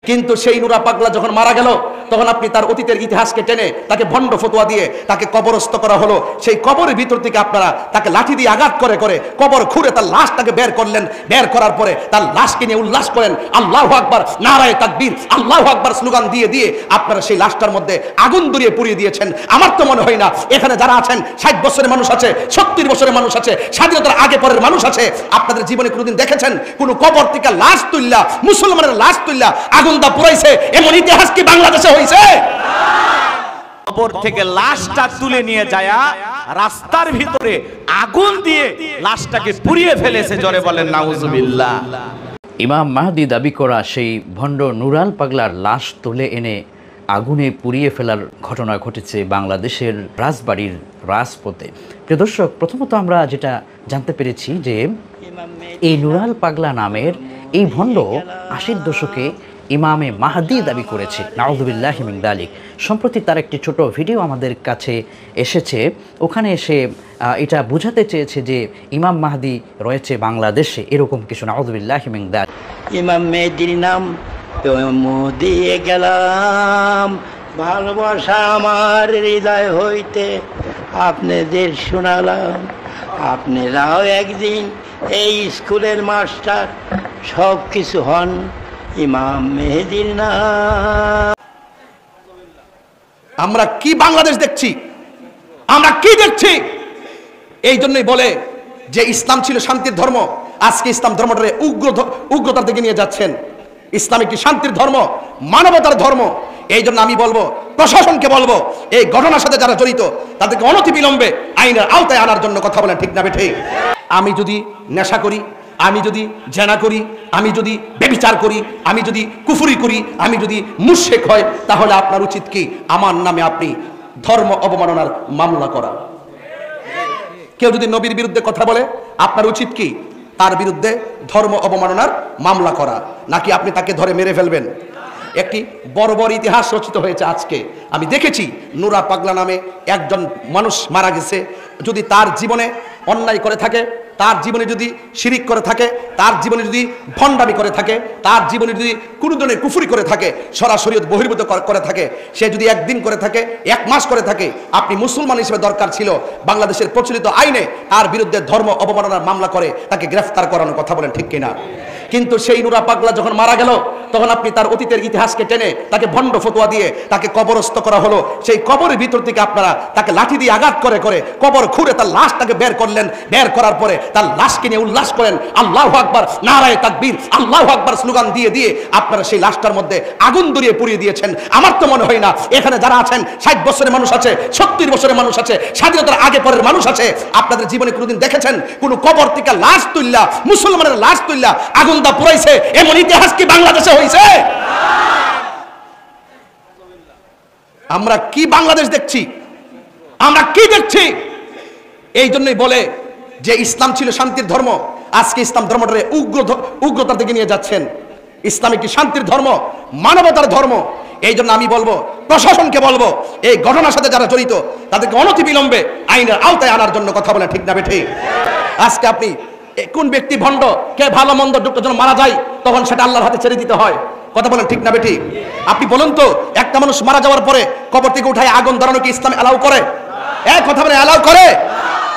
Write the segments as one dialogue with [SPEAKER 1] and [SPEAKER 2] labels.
[SPEAKER 1] কিন্তু সেই নুরা পাগলা যখন মারা গেল তখন আপনি তার অতীতের ইতিহাসকে টেনে তাকে ভণ্ড ফতোয়া দিয়ে তাকে কবরস্থ করা হলো। সেই কবরের ভিতর থেকে আপনারা তাকে লাঠি দিয়ে আঘাত করে করে কবর খুঁড়ে তার লাশটাকে বের করলেন। বের করার পরে তার লাশকে নিয়ে উল্লাস করেন, আল্লাহু আকবার, নারায়ে তাকবীর, আল্লাহু আকবার স্লোগান দিয়ে দিয়ে আপনারা সেই লাশটার মধ্যে আগুন ধরিয়ে পুড়িয়ে দিয়েছেন। আমার তো মনে হয় না এখানে যারা আছেন 60 বছরের মানুষ আছে, 70 বছরের মানুষ আছে, স্বাধীনতার আগে পরের মানুষ আছে, আপনাদের জীবনে কোনোদিন দেখেছেন কোন কবর থেকে লাশ তুললা, মুসলমানের লাশ তুললা আগুন দা পুরাইছে? এমন ইতিহাস কি বাংলাদেশে হইছে?
[SPEAKER 2] কবর থেকে লাশটা তুলে নিয়ে যায় রাস্তার ভিতরে আগুন দিয়ে লাশটাকে পুড়িয়ে ফেলেছে। জোরে বলেন নাউজুবিল্লাহ।
[SPEAKER 3] ইমাম মাহদি দাবি করা সেই ভণ্ড নুরাল পাগলার লাশ তুলে এনে আগুনে পুড়িয়ে ফেলার ঘটনা ঘটেছে বাংলাদেশের রাজবাড়ির রাজপথে। প্রিয় দর্শক, প্রথমত আমরা যেটা জানতে পেরেছি যে এই নুরাল পাগলা নামের এই ভণ্ড 80-র দশকে ইমামে মাহদি দাবি করেছে। নাউযুবিল্লাহি মিন যালিক। সম্প্রতি তার একটি ছোট ভিডিও আমাদের কাছে এসেছে। ওখানে এসে এটা বোঝাতে চেয়েছে যে ইমাম মাহদি রয়েছে বাংলাদেশে, এরকম কিছু। নাউযুবিল্লাহি মিন যালিক।
[SPEAKER 4] ইমাম মেহেদির নাম দিয়ে গেলাম, ভালোবাসা আমার হৃদয় হইতে আপনাদের শোনালাম। আপনারাও একদিন এই স্কুলের মাস্টার সব কিছু হন ইমাম মেহেদির নাম।
[SPEAKER 1] আমরা কি বাংলাদেশ দেখছি? আমরা কি দেখছি? এই জন্যই বলে যে ইসলাম ছিল শান্তির ধর্ম, আজকে ইসলাম ধর্মটারে উগ্রতার দিকে নিয়ে যাচ্ছেন। ইসলাম একটি শান্তির ধর্ম, মানবতার ধর্ম। এই জন্য আমি বলবো, প্রশাসনকে বলবো, এই ঘটনার সাথে যারা জড়িত তাদেরকে অনতিবিলম্বে আইনের আওতায় আনার জন্য কথা বলেন, ঠিক না বেঠিক? আমি যদি নেশা করি, আমি যদি জেনা করি, আমি যদি ব্যভিচার করি, আমি যদি কুফরি করি, আমি যদি মুশরিক হয়, তাহলে আপনার উচিত কি আমার নামে আপনি ধর্ম অবমাননার মামলা করা? কেউ যদি নবীর বিরুদ্ধে কথা বলে আপনার উচিত কি তার বিরুদ্ধে ধর্ম অবমাননার মামলা করা, নাকি আপনি তাকে ধরে মেরে ফেলবেন? একটি বড় বড় ইতিহাস রচিত হয়েছে আজকে। আমি দেখেছি নুরা পাগলা নামে একজন মানুষ মারা গেছে। যদি তার জীবনে অন্যায় করে থাকে, তার জীবনে যদি শিরিক করে থাকে, তার জীবনে যদি ভণ্ডামি করে থাকে, তার জীবনে যদি কোনো ধরনের কুফরি করে থাকে, সরাসরি বহির্ভূত করে থাকে, সে যদি একদিন করে থাকে, 1 মাস করে থাকে, আপনি মুসলমান হিসেবে দরকার ছিল বাংলাদেশের প্রচলিত আইনে তার বিরুদ্ধে ধর্ম অবমাননার মামলা করে তাকে গ্রেফতার করানোর কথা বলেন, ঠিক কিনা? কিন্তু সেই নুরা পাগলা যখন মারা গেল তখন আপনি তার অতীতের ইতিহাসকে টেনে তাকে ভণ্ড ফতোয়া দিয়ে তাকে কবরস্থ করা হলো। সেই কবরের ভিতর থেকে আপনারা তাকে লাঠি দিয়ে আঘাত করে করে কবর খুঁড়ে তার লাশটাকে বের করলেন। বের করার পরে তার লাশকে নিয়ে উল্লাস করেন, আল্লাহু আকবার, নারায়ে তাকবীর, আল্লাহু আকবার স্লোগান দিয়ে দিয়ে আপনারা সেই লাশটার মধ্যে আগুন ধরিয়ে পুড়িয়ে দিয়েছেন। আমার তো মনে হয় না এখানে যারা আছেন 60 বছরের মানুষ আছে, 70 বছরের মানুষ আছে, স্বাধীনতার আগে পরের মানুষ আছে, আপনাদের জীবনে কোনোদিন দেখেছেন কোন কবর থেকে লাশ তুললা, মুসলমানের লাশ তুললা আগুন দা পুরাইছে? এমন ইতিহাস কি বাংলাদেশে হইছে? আমরা কি বাংলাদেশ দেখছি? আমরা কি দেখছি? এই জন্যই বলে যে ইসলাম ছিল শান্তির ধর্ম, আজকে ইসলাম ধর্মটারে উগ্রতার দিকে নিয়ে যাচ্ছেন। ইসলাম একটি শান্তির ধর্ম, মানবতার ধর্ম। এই জন্য আমি বলবো, প্রশাসনকে বলবো, এই ঘটনার সাথে যারা জড়িত তাদেরকে অনতিবিলম্বে আইনের আওতায় আনার জন্য কথা বলেন, ঠিক না বেঠিক? আজকে আপনি কোন ব্যক্তি ভণ্ড, কে ভালো মন্দ যখন মারা যায় তখন সেটা আল্লাহর হাতে ছেড়ে দিতে হয়। কথা বলেন, ঠিক না বেঠিক? আপনি বলুন তো, একটা মানুষ মারা যাওয়ার পরে কবর থেকে উঠায় আগুন ধরানো কি ইসলাম অ্যালাউ করে? কথা বলে অ্যালাউ করে?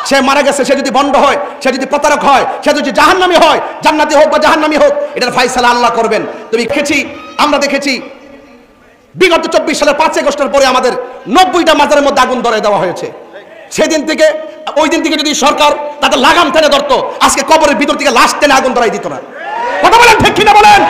[SPEAKER 1] সে মারা গেছে, সে যদি ভণ্ড হয়, সে যদি প্রতারক হয়, সে যদি জাহান্নামী হয়, জান্নাতি হোক বা জাহান্নামী হোক, এটার ফায়সালা আল্লাহ করবেন। আমরা দেখেছি বিগত 24 সালের 5 আগস্টের পরে আমাদের 90টা মাজারের মধ্যে আগুন ধরে দেওয়া হয়েছে। সেদিন থেকে, ওই দিন থেকে যদি সরকার তাদের লাগাম টেনে ধরতো, আজকে কবরের ভিতর থেকে লাশ টেনে আগুন ধরাই দিত না। কথা বলেন, ঠিক কিনা বলেন?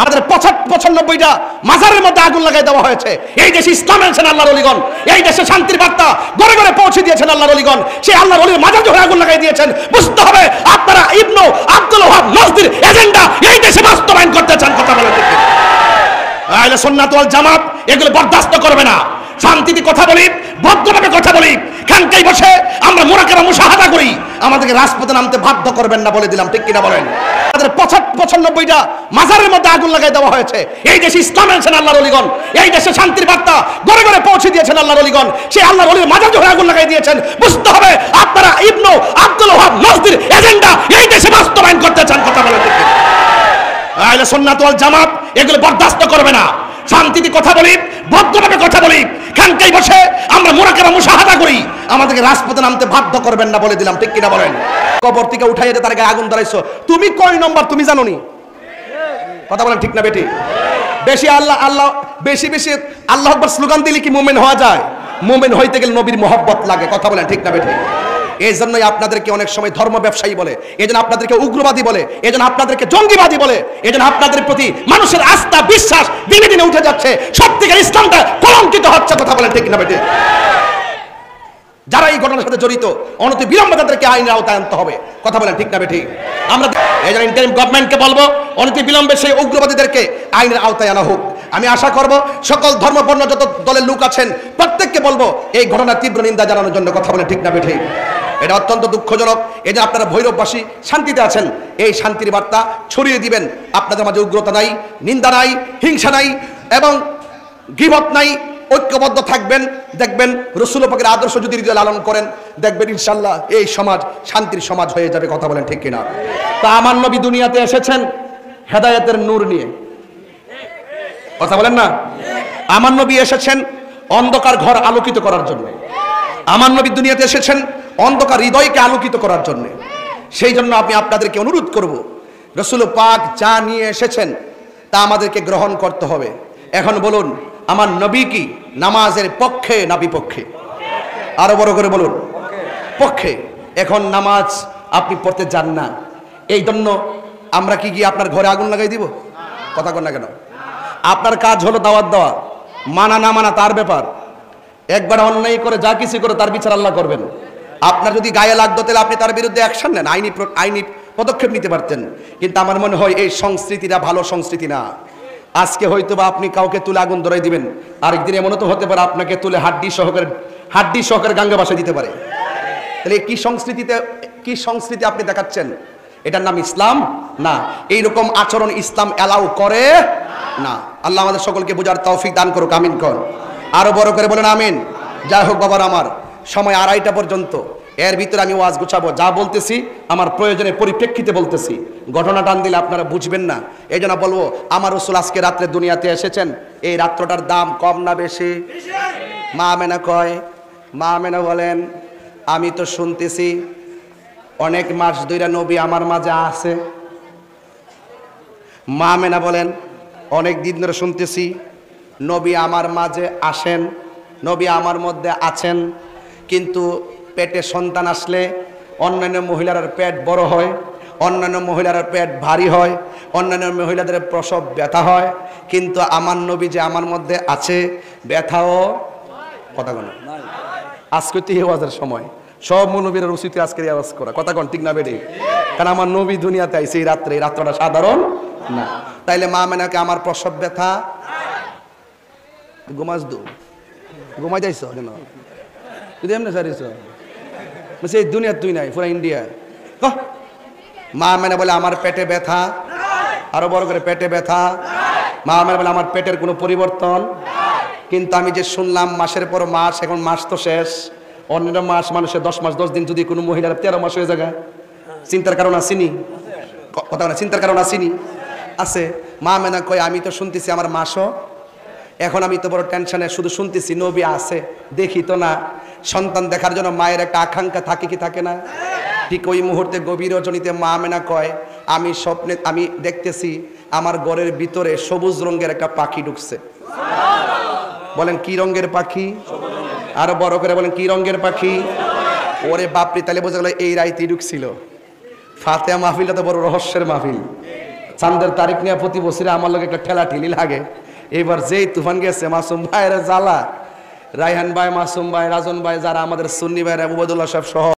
[SPEAKER 1] আমাদের 95টা মাজারের মধ্যে আগুন লাগাই দেওয়া হয়েছে। এই দেশে ইসলাম এনেছেন আল্লাহর ওলিগণ, এই দেশে শান্তির বার্তা ঘরে ঘরে পৌঁছে দিয়েছেন আল্লাহর ওলিগণ। সেই আল্লাহর ওলির মাজার ধরে আগুন লাগাই দিয়েছেন। বুঝতে হবে আপনারা ইবনু আব্দুল ওয়াহাব নজদির এজেন্ডা এই দেশে বাস্তবায়ন করতে চান। কথা বলেন, ঠিক কিনা? আহলে সুন্নাত ওয়াল জামাত এগুলো বরদাস্ত করবে না। শান্তিতে কথা বলি, ভদ্রভাবে কথা বলি, খানকাই বসে আমরা মুরাকাবা মুশাহাদা করি, আমাদেরকে রাজপথে নামতে বাধ্য করবেন না, বলে দিলাম, ঠিক কিনা বলেন? আমাদের 95টা মাজারের মধ্যে আগুন লাগাই দেওয়া হয়েছে। এই দেশে ইসলাম এনেছেন আল্লাহর ওলিগণ, এই দেশে শান্তির বার্তা ঘরে ঘরে পৌঁছে দিয়েছেন আল্লাহর ওলিগণ। সেই আল্লাহর ওলির মাজার ধরে আগুন লাগাই দিয়েছেন। বুঝতে হবে আপনারা ইবনু আব্দুল ওয়াহাব নজদির এজেন্ডা এই দেশে বাস্তবায়ন করতে চান। কথা বলেন, ঠিক কিনা? আহলে সুন্নাত ওয়াল জামাত এগুলো বরদাস্ত করবে না। শান্তিতে কথা বলি, ভদ্রভাবে কথা বলি, খানকায় বসে আমরা মুরাকাবা মুশাহাদা করি, আমাদেরকে রাজপথে নামতে বাধ্য করবেন না বলে দিলাম, ঠিক কিনা বলেন? কবর থেকে উঠাইয়ে তার গায়ে আগুন ধরাইছো, তুমি কয় নম্বর তুমি জানো নি? কথা বলেন ঠিক না বেটি? বেশি আল্লাহ আল্লাহ বেশি বেশি আল্লাহ আকবার স্লোগান দিলে কি মুমিন হওয়া যায়? মুমিন হইতে গেলে নবীর মহব্বত লাগে। কথা বলেন ঠিক না বেটি? এই জন্যই আপনাদেরকে অনেক সময় ধর্ম ব্যবসায়ী বলে, এই জন্য আপনাদেরকে উগ্রবাদী বলে, এই জন্য আপনাদেরকে জঙ্গিবাদী বলে, এই জন্য আপনাদের প্রতি মানুষের আস্থা বিশ্বাস দিনে দিনে উঠে যাচ্ছে, সত্যিকার ইসলামটা কলঙ্কিত হচ্ছে। কথা বলেন ঠিক না বেটি? যারা এই ঘটনার সাথে জড়িত অনতি বিলম্বে তাদেরকে আইনের আওতায় আনতে হবে। কথা বলেন ঠিক না বেটি? আমরা এই জন্য ইন্টারিম গভর্নমেন্টকে বলবো অনতি বিলম্বে সেই উগ্রবাদীদেরকে আইনের আওতায় আনা হোক। আমি আশা করব সকল ধর্মবর্ণ যত দলের লোক আছেন প্রত্যেককে বলবো এই ঘটনার তীব্র নিন্দা জানানোর জন্য। কথা বলেন ঠিক না বেটি? এটা অত্যন্ত দুঃখজনক। এই যে আপনারা ভৈরববাসী শান্তিতে আছেন, এই শান্তির বার্তা ছড়িয়ে দিবেন। আপনাদের মাঝে উগ্রতা নাই, নিন্দা নাই, হিংসা নাই এবং গীবত নাই, ঐক্যবদ্ধ থাকবেন। দেখবেন রাসূল পাকের আদর্শ যদি হৃদয়ে লালন করেন, দেখবেন ইনশাআল্লাহ এই সমাজ শান্তির সমাজ হয়ে যাবে। কথা বলেন ঠিক কিনা? তা আমার নবী দুনিয়াতে এসেছেন হেদায়েতের নূর নিয়ে। কথা বলেন না? আমার নবী এসেছেন অন্ধকার ঘর আলোকিত করার জন্য। আমার নবী দুনিয়াতে এসেছেন অন্ধকার হৃদয়কে আলোকিত করার জন্য। সেই জন্য আমি আপনাদেরকে অনুরোধ করব, রাসূল পাক যা নিয়ে এসেছেন তা আমাদেরকে গ্রহণ করতে হবে। এখন বলুন, আমার নবী কি নামাজের পক্ষে না বিপক্ষে? আরো বড় করে বলুন, পক্ষে। এখন নামাজ আপনি পড়তে যান না, এই জন্য আমরা কি গিয়ে আপনার ঘরে আগুন লাগাই দিব? কথা কন না কেন? আপনার কাজ হলো দাওয়াত দেওয়া, মানা না মানা তার ব্যাপার। একবার অন্যায় করে যা কিছু করে তার বিচার আল্লাহ করবেন। আপনার যদি গায়ে লাগতো তাহলে আপনি তার বিরুদ্ধে অ্যাকশন নেন, আইনি পদক্ষেপ নিতে পারতেন। কিন্তু আমার মনে হয় এই সংস্কৃতিটা ভালো সংস্কৃতি না। আজকে হয়তো বা আপনি কাউকে তুলে আগুন ধরাই দিবেন, আরেকদিন এমন তো হতে পারে আপনাকে তুলে হাড্ডি সহকারে গাঙ্গে বাসায় দিতে পারে। তাহলে কি সংস্কৃতি আপনি দেখাচ্ছেন? এটার নাম ইসলাম না। এইরকম আচরণ ইসলাম অ্যালাউ করে না। আল্লাহ আমাদের সকলকে বোঝার তৌফিক দান করুক, আমিন কর। আরো বড় করে বলেন আমিন। যাই হোক বাবার, আমার সময় 2:30 পর্যন্ত, এর ভিতরে আমি ওয়াজ গুছাবো। যা বলতেছি আমার প্রয়োজনের পরিপ্রেক্ষিতে বলতেছি, ঘটনা টান দিলে আপনারা বুঝবেন না। এই জন্য বলবো, আমার রাসূল আজকে রাত্রে দুনিয়াতে এসেছেন, এই রাত্রটার দাম কম না বেশি? মা আমেনা কয়, মা আমেনা বলেন আমি তো শুনতেছি অনেক মাস ধরে নবী আমার মাঝে আছে। মা আমেনা বলেন অনেক দিন ধরে শুনতেছি নবী আমার মাঝে আসেন, নবী আমার মধ্যে আছেন, কিন্তু পেটে সন্তান আসলে অন্যান্য মহিলার পেট বড় হয়, অন্যান্য মহিলার পেট ভারী হয়, অন্যান্য মহিলাদের প্রসব ব্যথা হয়, কিন্তু আমার নবী যে আমার মধ্যে আছে ব্যথাও কথা কন। আজকে তো এই আওয়াজের সময়, সব নবীর উচিত আজকের আওয়াজ করা। কথা কন ঠিক না বেটি? কারণ আমার নবী দুনিয়াতে আইছে এই রাত্রটা সাধারণ না। তাইলে মা মেনাকে আমার প্রসব ব্যথা ঘুমাই যাইছ কেন? তুই এমনি সারিস এই দুনিয়া তুই নাই, পুরা ইন্ডিয়া। মা মেনে বলে আমার পেটে ব্যথা, আরো বড় করে পেটে ব্যথা। মা মেনে বলে আমার পেটের কোনো পরিবর্তন, কিন্তু আমি যে শুনলাম মাসের পর মাস, এখন মাস তো শেষ। অন্যান্য মাস মানুষের 10 মাস 10 দিন, যদি কোনো মহিলার 13 মাস হয়ে যায়, চিন্তার কারণ আসেনি? কথা বলে চিন্তার কারণ আসেনি? আছে। মা মেনা কয় আমি তো শুনতেছি আমার মাসও, এখন আমি তো বড় টেনশনে, শুধু শুনতেছি নবী আছে, দেখি তো না। সন্তান দেখার জন্য মায়ের একটা আকাঙ্ক্ষা থাকে কি থাকে না? ঠিক ওই মুহূর্তে গভীর রজনীতে মা মেনা কয় আমি স্বপ্নে আমি দেখতেছি আমার ঘরের ভিতরে সবুজ রঙের একটা পাখি ঢুকছে। বলেন কি রঙের পাখি? আরো বড় করে বলেন কি রঙের পাখি? ওরে বাপরে, তাহলে বোঝা গেল এই রাইতে ঢুকছিল। ফাতেহা মাহফিলটা তো বড় রহস্যের মাহফিল। চাঁদের তারিখ নিয়ে প্রতি বছরে আমার লোক একটা ঠেলা ঠেলি লাগে। এবার যেই তুফান গেছে, মাসুম ভাইয়ের জ্বালা, রায়হান ভাই, মাসুম ভাই, রাজন ভাই, যারা আমাদের সুন্নি ভাইরা, উবাইদুল্লাহ সাহেব সহ